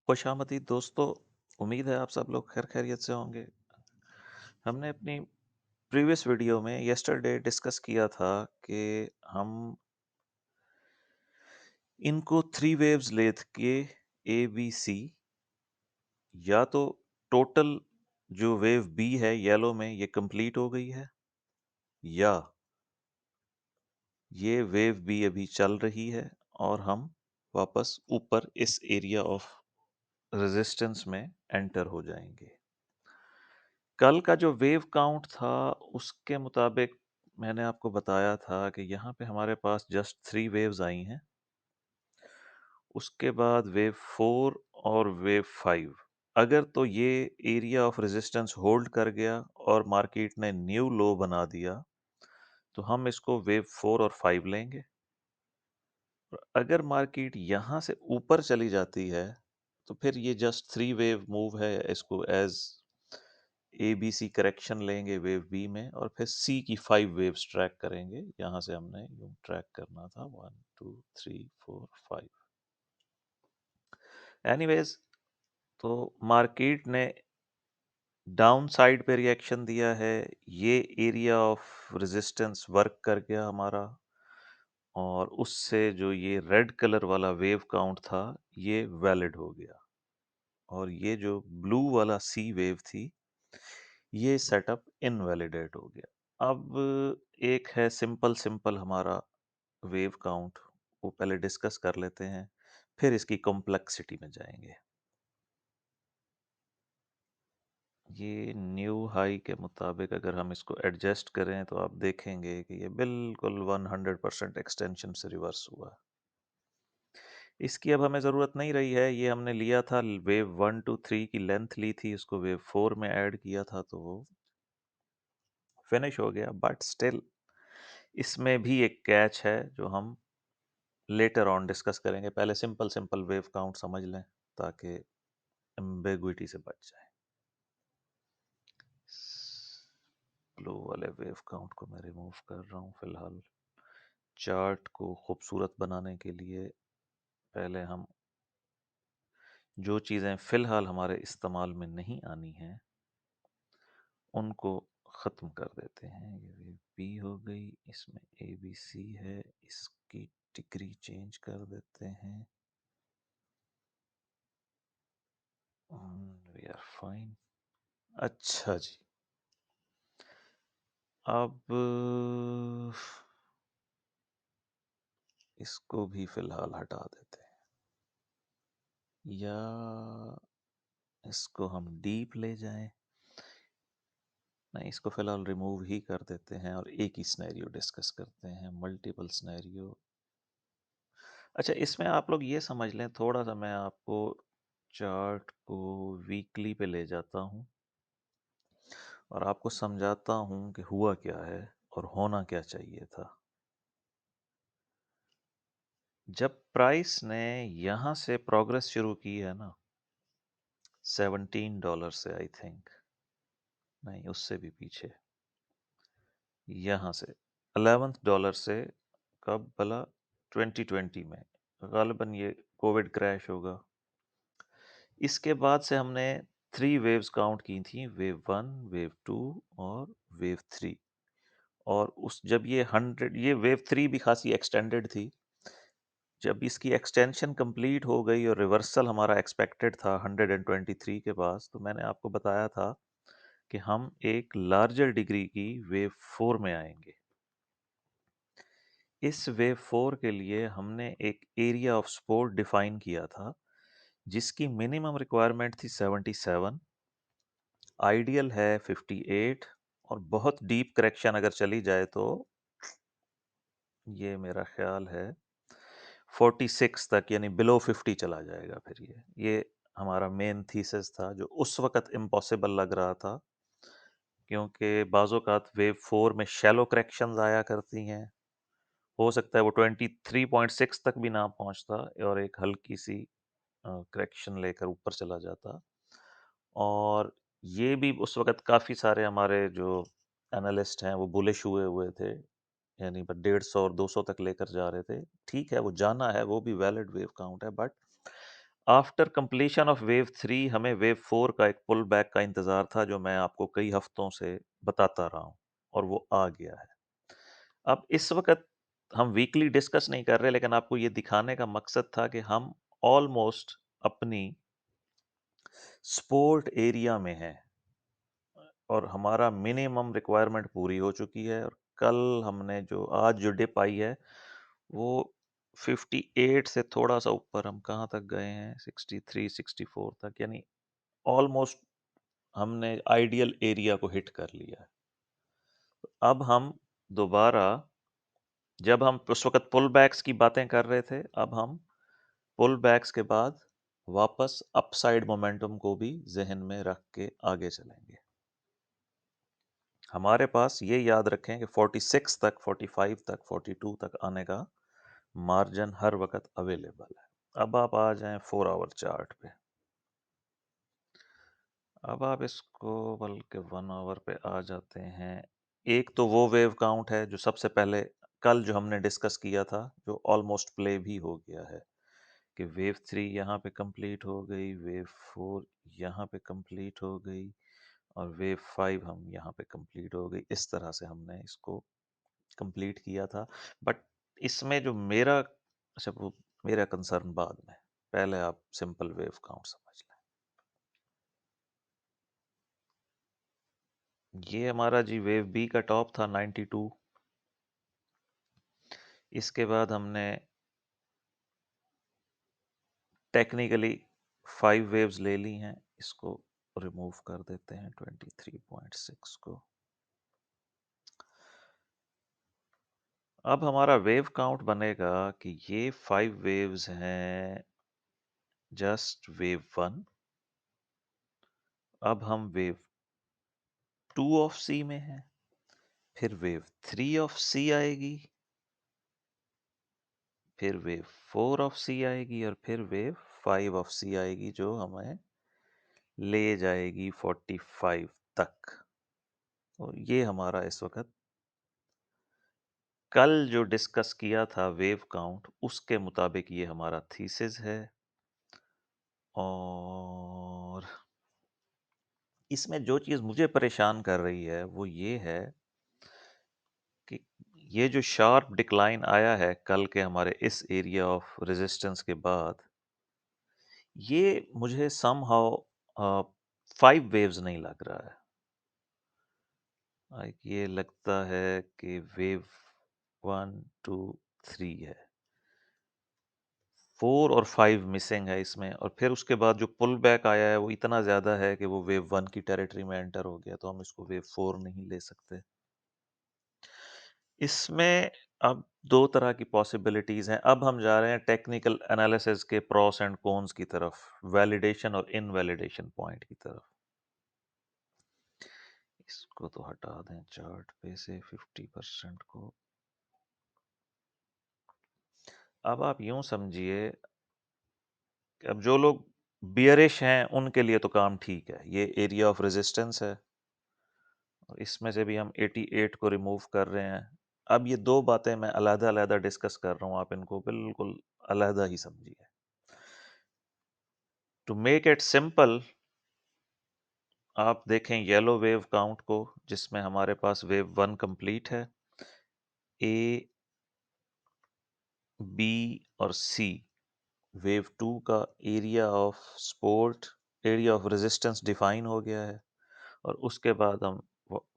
खुशामदीद दोस्तों। उम्मीद है आप सब लोग खैर खैरियत से होंगे। हमने अपनी प्रीवियस वीडियो में यस्टरडे डिस्कस किया था कि हम इनको थ्री वेव्स लेके ए बी सी, या तो टोटल जो वेव बी है येलो में ये कंप्लीट हो गई है, या ये वेव बी अभी चल रही है और हम वापस ऊपर इस एरिया ऑफ रेजिस्टेंस में एंटर हो जाएंगे। कल का जो वेव काउंट था उसके मुताबिक मैंने आपको बताया था कि यहाँ पे हमारे पास जस्ट थ्री वेव्स आई हैं। उसके बाद वेव 4 और वेव 5, अगर तो ये एरिया ऑफ रेजिस्टेंस होल्ड कर गया और मार्केट ने न्यू लो बना दिया तो हम इसको वेव 4 और 5 लेंगे। और अगर मार्केट यहाँ से ऊपर चली जाती है तो फिर ये जस्ट थ्री वेव मूव है, इसको as A B C correction लेंगे वेव बी में, और फिर सी की 5 वेव्स ट्रैक करेंगे। यहाँ से हमने यूं ट्रैक करना था, 1 2 3 4 5। एनीवेज, तो मार्केट ने डाउन साइड पे रिएक्शन दिया है। ये एरिया ऑफ रेजिस्टेंस वर्क कर गया हमारा, और उससे जो ये रेड कलर वाला वेव काउंट था ये वैलिड हो गया, और ये जो ब्लू वाला सी वेव थी ये सेटअप इनवैलिडेट हो गया। अब एक है सिंपल सिंपल हमारा वेव काउंट, वो पहले डिस्कस कर लेते हैं, फिर इसकी कॉम्प्लेक्सिटी में जाएंगे। ये न्यू हाई के मुताबिक अगर हम इसको एडजस्ट करें तो आप देखेंगे कि ये बिल्कुल 100% एक्सटेंशन से रिवर्स हुआ। इसकी अब हमें ज़रूरत नहीं रही है, ये हमने लिया था वेव 1 2 3 की लेंथ ली थी, उसको वेव 4 में ऐड किया था तो वो फिनिश हो गया। बट स्टिल इसमें भी एक कैच है जो हम लेटर ऑन डिस्कस करेंगे। पहले सिंपल सिंपल वेव काउंट समझ लें ताकि एम्बिग्विटी से बच जाए। ब्लू वाले वेव काउंट को मैं रिमूव कर रहा हूँ फिलहाल। चार्ट को खूबसूरत बनाने के लिए पहले हम जो चीज़ें फ़िलहाल हमारे इस्तेमाल में नहीं आनी हैं उनको ख़त्म कर देते हैं। ये वेव बी हो गई, इसमें ए बी सी है, इसकी डिग्री चेंज कर देते हैं। We are fine. अच्छा जी, अब इसको भी फ़िलहाल हटा देते हैं, या इसको हम डीप ले जाएं। नहीं, इसको फ़िलहाल रिमूव ही कर देते हैं और एक ही सिनेरियो डिस्कस करते हैं, मल्टीपल सिनेरियो। अच्छा, इसमें आप लोग ये समझ लें, थोड़ा सा मैं आपको चार्ट को वीकली पे ले जाता हूँ और आपको समझाता हूँ कि हुआ क्या है और होना क्या चाहिए था। जब प्राइस ने यहाँ से प्रोग्रेस शुरू की है ना, $17 से, आई थिंक, नहीं उससे भी पीछे, यहाँ से $11 से, कब भला, 2020 में, गालिबन ये कोविड क्रैश होगा। इसके बाद से हमने थ्री वेव्स काउंट की थी, वेव 1, वेव 2 और वेव 3। और उस जब ये 100, ये वेव 3 भी खासी एक्सटेंडेड थी। जब इसकी एक्सटेंशन कंप्लीट हो गई और रिवर्सल हमारा एक्सपेक्टेड था 123 के पास, तो मैंने आपको बताया था कि हम एक लार्जर डिग्री की वेव 4 में आएंगे। इस वेव 4 के लिए हमने एक एरिया ऑफ सपोर्ट डिफाइन किया था जिसकी मिनिमम रिक्वायरमेंट थी 77, आइडियल है 58, और बहुत डीप करेक्शन अगर चली जाए तो ये मेरा ख्याल है 46 तक, यानी बिलो 50 चला जाएगा। फिर ये हमारा मेन थीसिस था जो उस वक्त इम्पॉसिबल लग रहा था, क्योंकि बाज़ोकात वेव 4 में शैलो करेक्शंस आया करती हैं। हो सकता है वो 23.6 तक भी ना पहुंचता और एक हल्की सी करेक्शन लेकर ऊपर चला जाता। और ये भी उस वक़्त काफ़ी सारे हमारे जो एनालिस्ट हैं वो बुलिश हुए हुए थे, यानी 150 और 200 तक लेकर जा रहे थे। ठीक है, वो जाना है, वो भी वैलिड वेव काउंट है, but after completion of wave 3 हमें वेव 4 का एक पुल बैक का इंतज़ार था, जो मैं आपको कई हफ्तों से बताता रहा हूँ, और वो आ गया है। अब इस वक़्त हम वीकली डिस्कस नहीं कर रहे, लेकिन आपको ये दिखाने का मकसद था कि हम ऑलमोस्ट अपनी सपोर्ट एरिया में हैं, और हमारा मिनिमम रिक्वायरमेंट पूरी हो चुकी है। और कल हमने जो आज जो डिप आई है, वो 58 से थोड़ा-सा ऊपर हम कहाँ तक गए हैं, 63, 64 तक, यानी ऑलमोस्ट हमने आइडियल एरिया को हिट कर लिया है। अब हम दोबारा, जब हम उस वक़्त पुल बैक्स की बातें कर रहे थे, अब हम पुल बैक्स के बाद वापस अपसाइड मोमेंटम को भी ज़हन में रख के आगे चलेंगे। हमारे पास ये याद रखें कि 46 तक, 45 तक, 42 तक आने का मार्जिन हर वक़्त अवेलेबल है। अब आप आ जाएँ 4 आवर चार्ट पे। अब आप इसको बल्कि 1 आवर पे आ जाते हैं। एक तो वो वेव काउंट है जो सबसे पहले कल जो हमने डिस्कस किया था, जो ऑलमोस्ट प्ले भी हो गया है, कि वेव 3 यहाँ पे कंप्लीट हो गई, वेव 4 यहाँ पे कंप्लीट हो गई, और वेव 5 हम यहाँ पे कंप्लीट हो गई। इस तरह से हमने इसको कंप्लीट किया था। बट इसमें जो मेरा, अच्छा वो मेरा कंसर्न बाद में, पहले आप सिंपल वेव काउंट समझ लें। ये हमारा जी वेव बी का टॉप था 92। इसके बाद हमने टेक्निकली 5 वेव्स ले ली हैं। इसको रिमूव कर देते हैं 23.6 को। अब हमारा वेव काउंट बनेगा कि ये 5 वेव्स हैं जस्ट वेव 1। अब हम वेव 2 ऑफ सी में हैं, फिर वेव 3 ऑफ सी आएगी, फिर वेव 4 ऑफ सी आएगी, और फिर वेव 5 ऑफ सी आएगी, जो हमें ले जाएगी 45 तक। और ये हमारा इस वक्त कल जो डिस्कस किया था वेव काउंट, उसके मुताबिक ये हमारा थीसिस है। और इसमें जो चीज़ मुझे परेशान कर रही है वो ये है कि ये जो शार्प डिक्लाइन आया है कल के हमारे इस एरिया ऑफ रेजिस्टेंस के बाद, ये मुझे समहाउ 5 वेव्स नहीं लग रहा है। ये लगता है कि वेव 1, 2, 3 है। 4 और 5 मिसिंग है इसमें, और फिर उसके बाद जो पुल बैक आया है वो इतना ज़्यादा है कि वो वेव 1 की टेरिटरी में एंटर हो गया, तो हम इसको वेव 4 नहीं ले सकते। इसमें अब 2 तरह की पॉसिबिलिटीज़ हैं। अब हम जा रहे हैं टेक्निकल एनालिसिस के प्रॉस एंड कॉन्स की तरफ, वैलिडेशन और इनवैलिडेशन पॉइंट की तरफ। इसको तो हटा दें चार्ट पे से 50% को। अब आप यूं समझिए कि अब जो लोग बियरिश हैं उनके लिए तो काम ठीक है, ये एरिया ऑफ रेजिस्टेंस है, और इसमें से भी हम 88 को रिमूव कर रहे हैं। अब ये 2 बातें मैं अलग-अलग डिस्कस कर रहा हूँ, आप इनको बिल्कुल अलग ही समझिए। टू मेक इट सिंपल, आप देखें येलो वेव काउंट को, जिसमें हमारे पास वेव 1 कंप्लीट है, ए, बी और सी। वेव 2 का area of support, area of resistance define हो गया है, और उसके बाद हम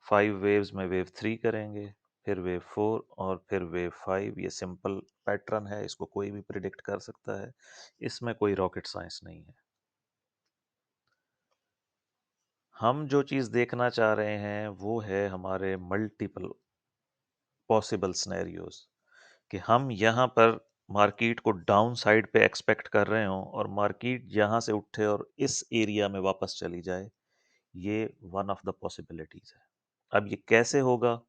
5 वेव्स में वेव 3 करेंगे, फिर वेव 4 और फिर वेव 5। ये सिंपल पैटर्न है, इसको कोई भी प्रिडिक्ट कर सकता है, इसमें कोई रॉकेट साइंस नहीं है। हम जो चीज़ देखना चाह रहे हैं वो है हमारे मल्टीपल पॉसिबल सिनेरियोज, कि हम यहाँ पर मार्केट को डाउन साइड पे एक्सपेक्ट कर रहे हों, और मार्केट यहाँ से उठे और इस एरिया में वापस चली जाए। ये वन ऑफ द पॉसिबिलिटीज है। अब ये कैसे होगा,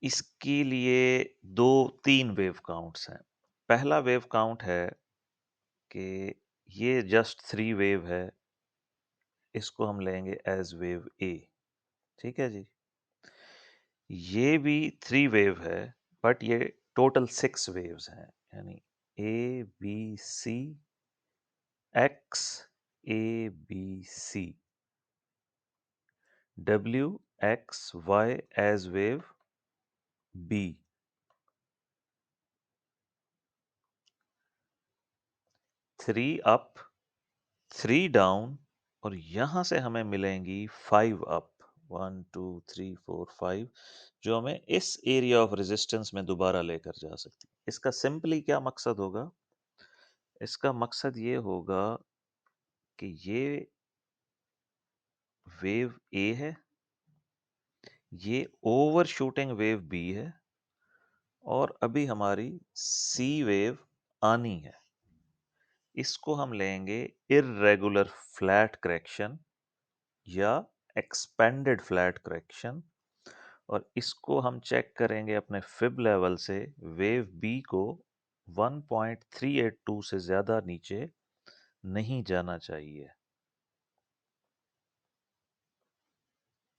इसके लिए दो तीन वेव काउंट्स हैं। पहला वेव काउंट है कि ये जस्ट 3 वेव है, इसको हम लेंगे एज वेव ए। ठीक है जी। ये भी 3 वेव है, बट ये टोटल 6 वेव्स हैं, यानी A B C, X A B C, W X Y as wave B, 3 up, 3 down, और यहां से हमें मिलेंगी 5 अप, 1 2 3 4 5, जो हमें इस एरिया ऑफ रेजिस्टेंस में दोबारा लेकर जा सकती है। इसका सिंपली क्या मकसद होगा? इसका मकसद ये होगा कि ये वेव ए है, ये ओवर शूटिंग वेव बी है, और अभी हमारी सी वेव आनी है। इसको हम लेंगे इर्रेगुलर फ्लैट करेक्शन या एक्सपेंडेड फ्लैट करेक्शन, और इसको हम चेक करेंगे अपने फिब लेवल से। वेव बी को 1.382 से ज़्यादा नीचे नहीं जाना चाहिए।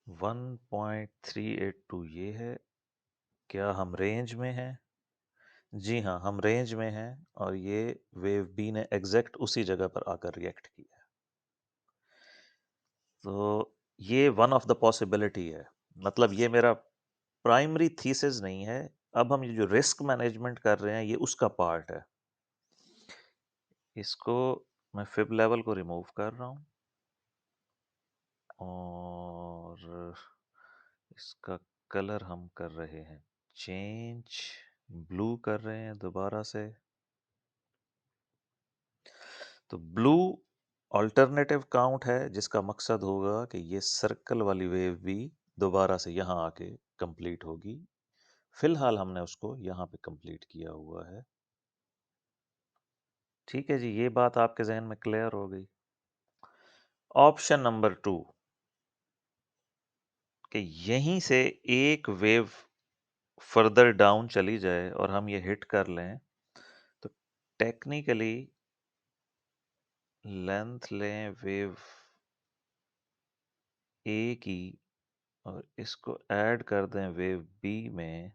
1.382 ये है। क्या हम रेंज में हैं? जी हाँ, हम रेंज में हैं, और ये वेव बी ने एग्जैक्ट उसी जगह पर आकर रिएक्ट किया है। तो ये वन ऑफ द पॉसिबिलिटी है। मतलब ये मेरा प्राइमरी थीसिस नहीं है। अब हम ये जो रिस्क मैनेजमेंट कर रहे हैं, ये उसका पार्ट है। इसको मैं फिब लेवल को रिमूव कर रहा हूँ, और इसका कलर हम कर रहे हैं चेंज, ब्लू कर रहे हैं दोबारा से। तो ब्लू अल्टरनेटिव काउंट है, जिसका मकसद होगा कि ये सर्कल वाली वेव भी दोबारा से यहाँ आके कंप्लीट होगी। फिलहाल हमने उसको यहाँ पे कंप्लीट किया हुआ है। ठीक है जी, ये बात आपके जहन में क्लियर हो गई। ऑप्शन नंबर 2 कि यहीं से एक वेव फर्दर डाउन चली जाए और हम ये हिट कर लें, तो टेक्निकली लेंथ लें वेव ए की, और इसको ऐड कर दें वेव बी में,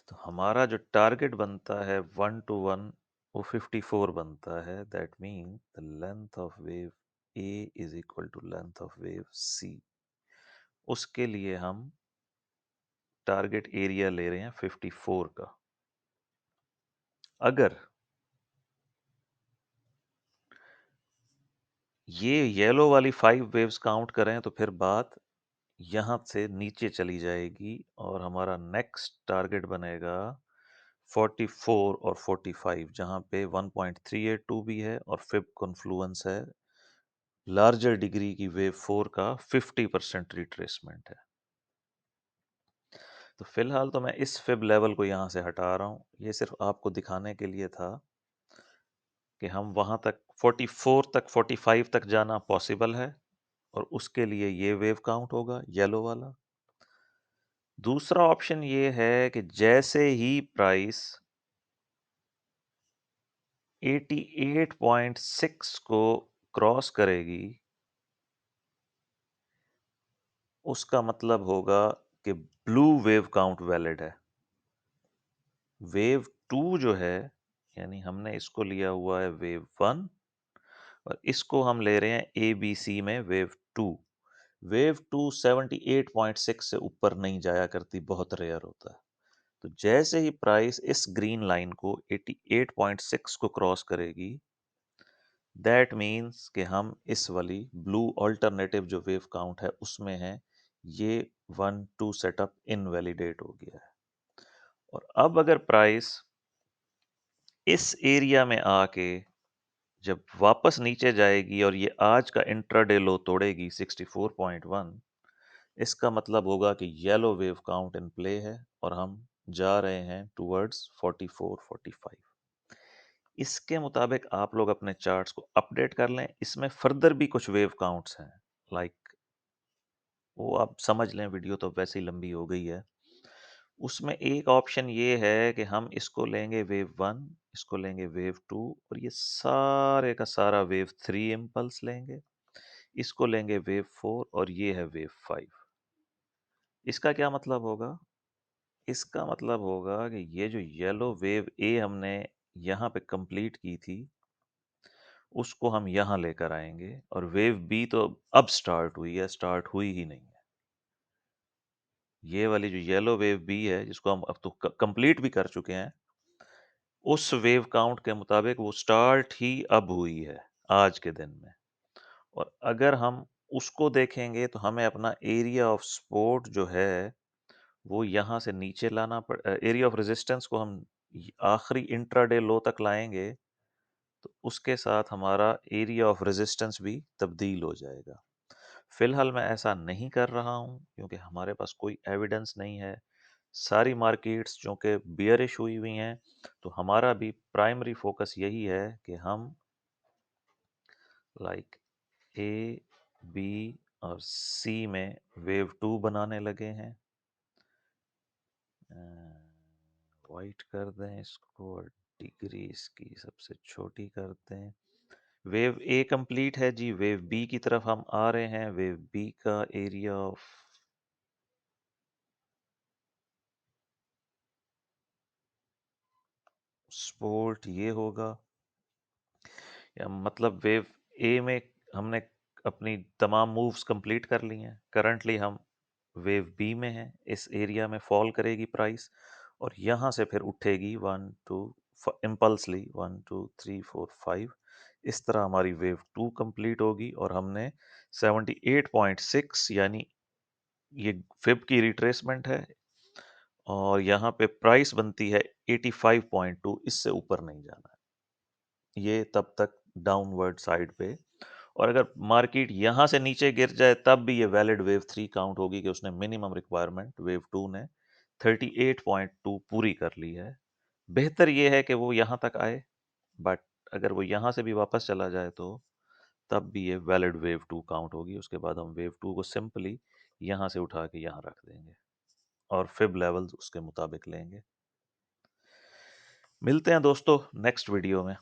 तो हमारा जो टारगेट बनता है 1 to 1 वो 54 बनता है। That mean the length of wave A is equal to length of wave C. उसके लिए हम टारगेट एरिया ले रहे हैं 54 का। अगर ये येलो वाली 5 वेव्स काउंट करें, तो फिर बात यहाँ से नीचे चली जाएगी, और हमारा नेक्स्ट टारगेट बनेगा 44 और 45, जहाँ पे 1.382 भी है, और फिब कॉन्फ्लुएंस है लार्जर डिग्री की वेव 4 का 50% रिट्रेसमेंट है। तो फिलहाल तो मैं इस फिब लेवल को यहाँ से हटा रहा हूँ। ये सिर्फ आपको दिखाने के लिए था कि हम वहाँ तक 44 तक 45 तक जाना पॉसिबल है, और उसके लिए ये वेव काउंट होगा येलो वाला। दूसरा ऑप्शन ये है कि जैसे ही प्राइस 88.6 को क्रॉस करेगी, उसका मतलब होगा कि ब्लू वेव काउंट वैलिड है। वेव 2 जो है, यानी हमने इसको लिया हुआ है वेव 1, और इसको हम ले रहे हैं ए बी सी में वेव 2। वेव 2 78.6 से ऊपर नहीं जाया करती, बहुत रेयर होता है। तो जैसे ही प्राइस इस ग्रीन लाइन को 88.6 को क्रॉस करेगी, दैट मीन्स कि हम इस वाली ब्लू अल्टरनेटिव जो वेव काउंट है उसमें है, ये 1 2 सेटअप इनवैलिडेट हो गया है। और अब अगर प्राइस इस एरिया में आके जब वापस नीचे जाएगी, और ये आज का इंट्राडे लो तोड़ेगी 64.1, इसका मतलब होगा कि yellow wave count in play है, और हम जा रहे हैं टुवर्ड्स 44 45। इसके मुताबिक आप लोग अपने चार्ट्स को अपडेट कर लें। इसमें फर्दर भी कुछ वेव काउंट्स हैं, लाइक वो आप समझ लें, वीडियो तो वैसे ही लंबी हो गई है। उसमें एक ऑप्शन ये है कि हम इसको लेंगे वेव 1, इसको लेंगे वेव 2, और ये सारे का सारा वेव 3 इम्पल्स लेंगे। इसको लेंगे वेव 4, और ये है वेव 5। इसका क्या मतलब होगा? इसका मतलब होगा कि ये जो येलो वेव ए हमने यहाँ पे कंप्लीट की थी, उसको हम यहाँ लेकर आएँगे और वेव बी तो अब स्टार्ट हुई है, स्टार्ट हुई ही नहीं है। ये वाली जो येलो वेव बी है, जिसको हम अब तो कंप्लीट भी कर चुके हैं, उस वेव काउंट के मुताबिक वो स्टार्ट ही अब हुई है, आज के दिन में। और अगर हम उसको देखेंगे तो हमें अपना एरिया ऑफ सपोर्ट जो है, वो यहाँ से नीचे लाना एरिया ऑफ रेजिस्टेंस को हम आखिरी इंट्राडे लो तक लाएंगे, तो उसके साथ हमारा एरिया ऑफ रेजिस्टेंस भी तब्दील हो जाएगा। फिलहाल मैं ऐसा नहीं कर रहा हूँ क्योंकि हमारे पास कोई एविडेंस नहीं है। सारी मार्केट्स जो कि बियरिश हुई हुई हैं, तो हमारा भी प्राइमरी फोकस यही है कि हम लाइक ए, बी और सी में वेव टू बनाने लगे हैं। वाइट कर दें इसको और डिग्री इसकी सबसे छोटी कर दें। वेव ए कंप्लीट है जी, वेव बी की तरफ हम आ रहे हैं। वेव बी का एरिया ऑफ सपोर्ट ये होगा, या मतलब वेव ए में हमने अपनी तमाम मूव्स कंप्लीट कर ली हैं। करंटली हम वेव बी में हैं, इस एरिया में फॉल करेगी प्राइस और यहाँ से फिर उठेगी 1 2 इम्पल्सली 1 2 3 4 5। इस तरह हमारी वेव टू कंप्लीट होगी और हमने 78.6 यानी ये फिब की रिट्रेसमेंट है और यहाँ पे प्राइस बनती है 85.2, इससे ऊपर नहीं जाना है ये तब तक डाउनवर्ड साइड पे। और अगर मार्केट यहाँ से नीचे गिर जाए तब भी ये वैलिड वेव थ्री काउंट होगी कि उसने मिनिमम रिक्वायरमेंट वेव टू ने 38.2 पूरी कर ली है। बेहतर ये है कि वो यहाँ तक आए, बट अगर वो यहाँ से भी वापस चला जाए तो तब भी ये वैलिड वेव टू काउंट होगी। उसके बाद हम वेव टू को सिंपली यहाँ से उठा के यहाँ रख देंगे और फिब लेवल्स उसके मुताबिक लेंगे। मिलते हैं दोस्तों नेक्स्ट वीडियो में।